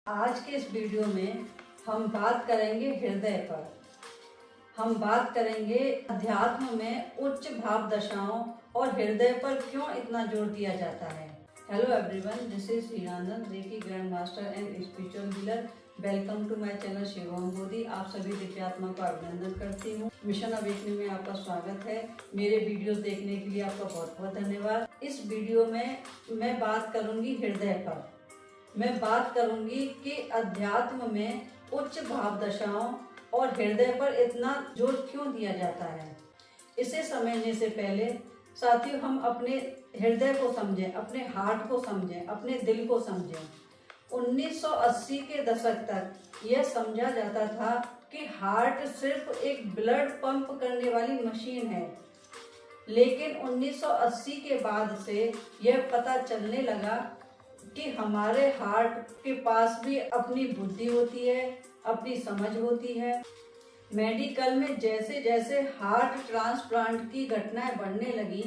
आज के इस वीडियो में हम बात करेंगे हृदय पर। हम बात करेंगे अध्यात्म में उच्च भाव दशाओं और हृदय पर क्यों इतना जोर दिया जाता है। Hello everyone, this is Hiranand, reiki grand master and spiritual healer. Welcome to my channel Shivam Bodhi. आप सभी दिव्यात्मा का अभिनंदन करती हूँ। मिशन अवेकनिंग में आपका स्वागत है। मेरे वीडियोस देखने के लिए आपका बहुत बहुत धन्यवाद। इस वीडियो में मैं बात करूंगी हृदय पर। मैं बात करूंगी कि अध्यात्म में उच्च भाव दशाओं और हृदय पर इतना जोर क्यों दिया जाता है। इसे समझने से पहले साथियों, हम अपने हृदय को समझें, अपने हार्ट को समझें, अपने दिल को समझें। 1980 के दशक तक यह समझा जाता था कि हार्ट सिर्फ एक ब्लड पंप करने वाली मशीन है, लेकिन 1980 के बाद से यह पता चलने लगा कि हमारे हार्ट के पास भी अपनी बुद्धि होती है, अपनी समझ होती है। मेडिकल में जैसे जैसे हार्ट ट्रांसप्लांट की घटनाएं बढ़ने लगी,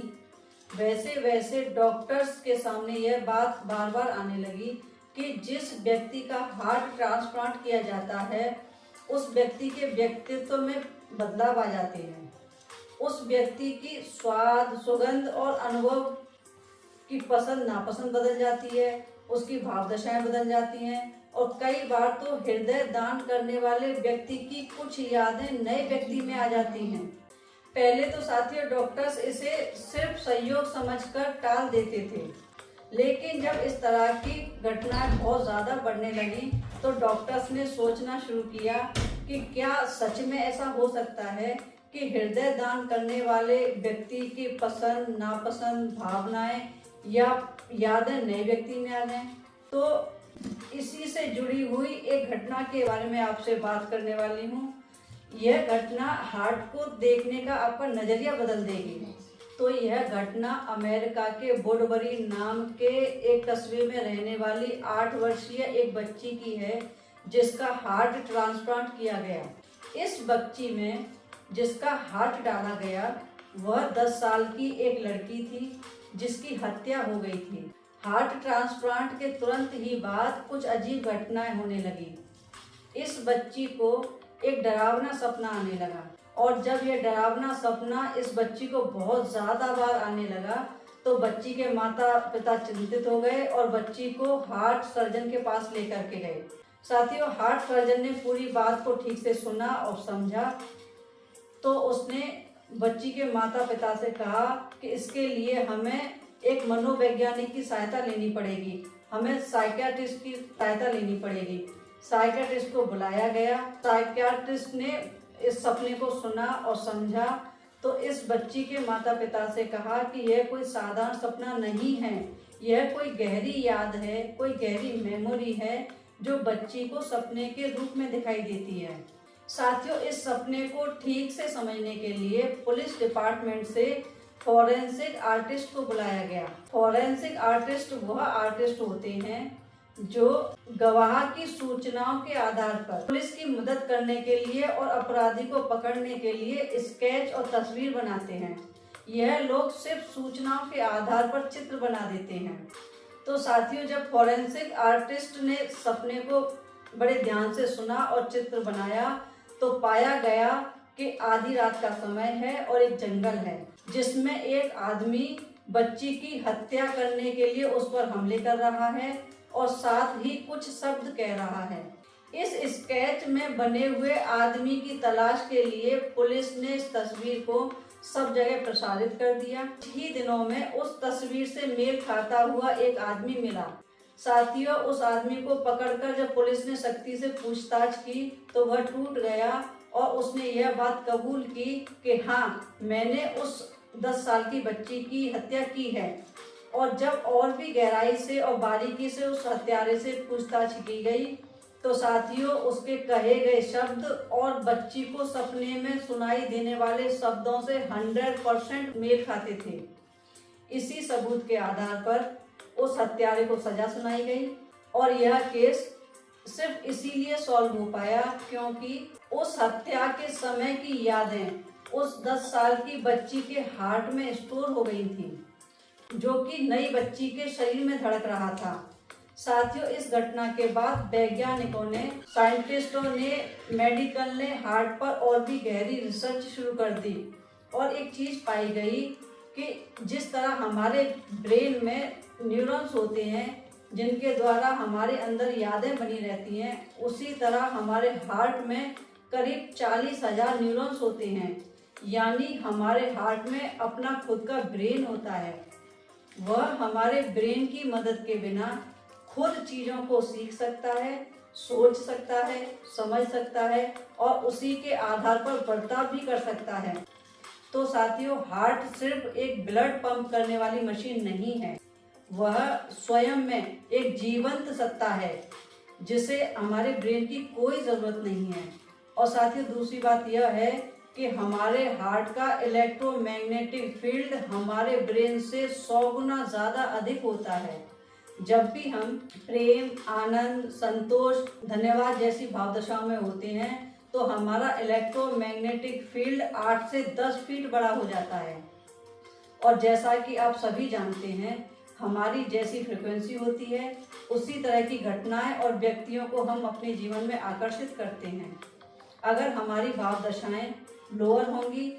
वैसे वैसे डॉक्टर्स के सामने यह बात बार बार आने लगी कि जिस व्यक्ति का हार्ट ट्रांसप्लांट किया जाता है, उस व्यक्ति के व्यक्तित्व में बदलाव आ जाते हैं। उस व्यक्ति की स्वाद, सुगंध और अनुभव की पसंद नापसंद बदल जाती है, उसकी भाव दशाएं बदल जाती हैं और कई बार तो हृदय दान करने वाले व्यक्ति की कुछ यादें नए व्यक्ति में आ जाती हैं। पहले तो साथियों, डॉक्टर्स इसे सिर्फ संयोग समझकर टाल देते थे, लेकिन जब इस तरह की घटनाएं बहुत ज़्यादा बढ़ने लगी तो डॉक्टर्स ने सोचना शुरू किया कि क्या सच में ऐसा हो सकता है कि हृदय दान करने वाले व्यक्ति की पसंद नापसंद, भावनाएं या यादें नए व्यक्ति में आ जाएं। तो इसी से जुड़ी हुई एक घटना के बारे में आपसे बात करने वाली हूँ। यह घटना हार्ट को देखने का आपका नजरिया बदल देगी। तो यह घटना अमेरिका के वुडबरी नाम के एक कस्बे में रहने वाली 8 वर्षीय एक बच्ची की है, जिसका हार्ट ट्रांसप्लांट किया गया। इस बच्ची में जिसका हार्ट डाला गया वह 10 साल की एक लड़की थी, जिसकी हत्या हो गई थी। हार्ट ट्रांसप्लांट के तुरंत ही बाद कुछ अजीब घटनाएं होने लगी। इस बच्ची को एक डरावना सपना आने लगा और जब यह डरावना सपना इस बच्ची को बहुत ज्यादा बार आने लगा तो बच्ची के माता पिता चिंतित हो गए और बच्ची को हार्ट सर्जन के पास लेकर के गए। साथियों, हार्ट सर्जन ने पूरी बात को ठीक से सुना और समझा, तो उसने बच्ची के माता पिता से कहा कि इसके लिए हमें एक मनोवैज्ञानिक की सहायता लेनी पड़ेगी, हमें साइकियाट्रिस्ट की सहायता लेनी पड़ेगी। साइकियाट्रिस्ट को बुलाया गया। साइकियाट्रिस्ट ने इस सपने को सुना और समझा, तो इस बच्ची के माता पिता से कहा कि यह कोई साधारण सपना नहीं है, यह कोई गहरी याद है, कोई गहरी मेमोरी है जो बच्ची को सपने के रूप में दिखाई देती है। साथियों, इस सपने को ठीक से समझने के लिए पुलिस डिपार्टमेंट से फॉरेंसिक आर्टिस्ट को बुलाया गया। फॉरेंसिक आर्टिस्ट वह आर्टिस्ट होते हैं जो गवाह की सूचनाओं के आधार पर पुलिस की मदद करने के लिए और अपराधी को पकड़ने के लिए स्केच और तस्वीर बनाते हैं। यह लोग सिर्फ सूचनाओं के आधार पर चित्र बना देते हैं। तो साथियों, जब फॉरेंसिक आर्टिस्ट ने सपने को बड़े ध्यान से सुना और चित्र बनाया तो पाया गया कि आधी रात का समय है और एक जंगल है, जिसमें एक आदमी बच्ची की हत्या करने के लिए उस पर हमले कर रहा है और साथ ही कुछ शब्द कह रहा है। इस स्केच में बने हुए आदमी की तलाश के लिए पुलिस ने इस तस्वीर को सब जगह प्रसारित कर दिया। कुछ ही दिनों में उस तस्वीर से मेल खाता हुआ एक आदमी मिला। साथियों, उस आदमी को पकड़कर जब पुलिस ने सख्ती से पूछताछ की तो वह टूट गया और उसने यह बात कबूल की कि हाँ, मैंने उस 10 साल की बच्ची की हत्या की है। और जब और भी गहराई से और बारीकी से उस हत्यारे से पूछताछ की गई तो साथियों, उसके कहे गए शब्द और बच्ची को सपने में सुनाई देने वाले शब्दों से 100% मेल खाते थे। इसी सबूत के आधार पर उस हत्यारे को सजा सुनाई गई और यह केस सिर्फ इसीलिए सॉल्व हो पाया क्योंकि उस हत्या के समय की यादें उस 10 साल की बच्ची के हार्ट में स्टोर हो गई थी, जो कि नई बच्ची के शरीर में धड़क रहा था। साथियों, इस घटना के बाद वैज्ञानिकों ने, साइंटिस्टों ने, मेडिकल ने हार्ट पर और भी गहरी रिसर्च शुरू कर दी और एक चीज पाई गई कि जिस तरह हमारे ब्रेन में न्यूरॉन्स होते हैं जिनके द्वारा हमारे अंदर यादें बनी रहती हैं, उसी तरह हमारे हार्ट में करीब 40,000 न्यूरॉन्स होते हैं। यानी हमारे हार्ट में अपना खुद का ब्रेन होता है। वह हमारे ब्रेन की मदद के बिना खुद चीज़ों को सीख सकता है, सोच सकता है, समझ सकता है और उसी के आधार पर बर्ताव भी कर सकता है। तो साथियों, हार्ट सिर्फ एक ब्लड पंप करने वाली मशीन नहीं है, वह स्वयं में एक जीवंत सत्ता है जिसे हमारे ब्रेन की कोई ज़रूरत नहीं है। और साथियों, दूसरी बात यह है कि हमारे हार्ट का इलेक्ट्रोमैग्नेटिक फील्ड हमारे ब्रेन से 100 गुना ज़्यादा अधिक होता है। जब भी हम प्रेम, आनंद, संतोष, धन्यवाद जैसी भावदशाओं में होते हैं तो हमारा इलेक्ट्रोमैग्नेटिक फील्ड 8 से 10 फीट बड़ा हो जाता है। और जैसा कि आप सभी जानते हैं, हमारी जैसी फ्रिक्वेंसी होती है उसी तरह की घटनाएं और व्यक्तियों को हम अपने जीवन में आकर्षित करते हैं। अगर हमारी भाव दशाएं लोअर होंगी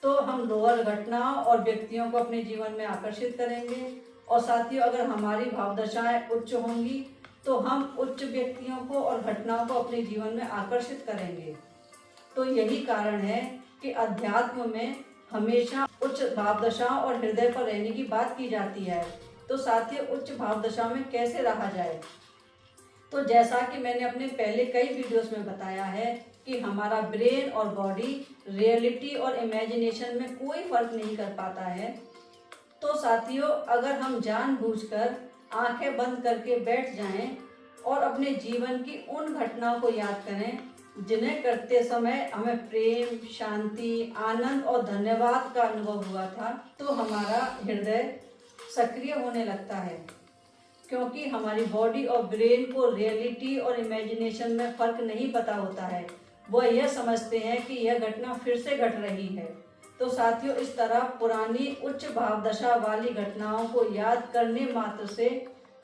तो हम लोअर घटनाओं और व्यक्तियों को अपने जीवन में आकर्षित करेंगे, और साथियों, अगर हमारी भाव दशाएं उच्च होंगी तो हम उच्च व्यक्तियों को और घटनाओं को अपने जीवन में आकर्षित करेंगे। तो यही कारण है कि अध्यात्म में हमेशा उच्च भाव दशाओं और हृदय पर रहने की बात की जाती है। तो साथियों, उच्च भाव दशा में कैसे रहा जाए? तो जैसा कि मैंने अपने पहले कई वीडियोस में बताया है कि हमारा ब्रेन और बॉडी रियलिटी और इमेजिनेशन में कोई फर्क नहीं कर पाता है। तो साथियों, अगर हम जानबूझकर आंखें बंद करके बैठ जाएं और अपने जीवन की उन घटनाओं को याद करें जिन्हें करते समय हमें प्रेम, शांति, आनंद और धन्यवाद का अनुभव हुआ था, तो हमारा हृदय सक्रिय होने लगता है, क्योंकि हमारी बॉडी और ब्रेन को रियलिटी और इमेजिनेशन में फर्क नहीं पता होता है। वह यह समझते हैं कि यह घटना फिर से घट रही है। तो साथियों, इस तरह पुरानी उच्च भाव दशा वाली घटनाओं को याद करने मात्र से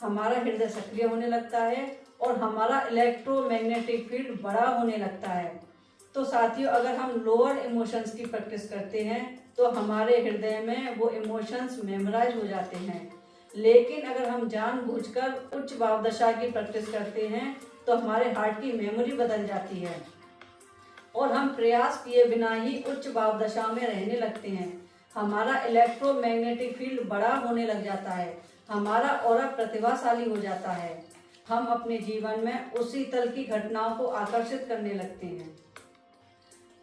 हमारा हृदय सक्रिय होने लगता है और हमारा इलेक्ट्रोमैग्नेटिक फील्ड बड़ा होने लगता है। तो साथियों, अगर हम लोअर इमोशंस की प्रैक्टिस करते हैं तो हमारे हृदय में वो इमोशंस मेमोराइज हो जाते हैं। लेकिन अगर हम जानबूझकर उच्च भाव दशा की प्रैक्टिस करते हैं तो हमारे हार्ट की मेमोरी बदल जाती है और हम प्रयास किए बिना ही उच्च भाव दशा में रहने लगते हैं। हमारा इलेक्ट्रोमैग्नेटिक फील्ड बड़ा होने लग जाता है, हमारा ऑरा प्रतिभाशाली हो जाता है, हम अपने जीवन में उसी तल की घटनाओं को आकर्षित करने लगते हैं।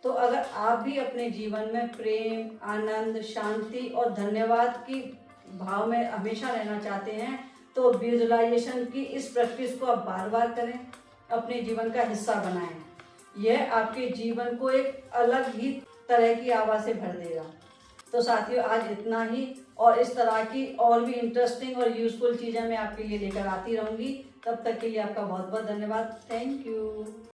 तो अगर आप भी अपने जीवन में प्रेम, आनंद, शांति और धन्यवाद की भाव में हमेशा रहना चाहते हैं तो विजुअलाइजेशन की इस प्रैक्टिस को आप बार बार करें, अपने जीवन का हिस्सा बनाएं। यह आपके जीवन को एक अलग ही तरह की आवाज़ से भर देगा। तो साथियों, आज इतना ही, और इस तरह की और भी इंटरेस्टिंग और यूजफुल चीज़ें मैं आपके लिए लेकर आती रहूँगी। तब तक के लिए आपका बहुत बहुत धन्यवाद। Thank you.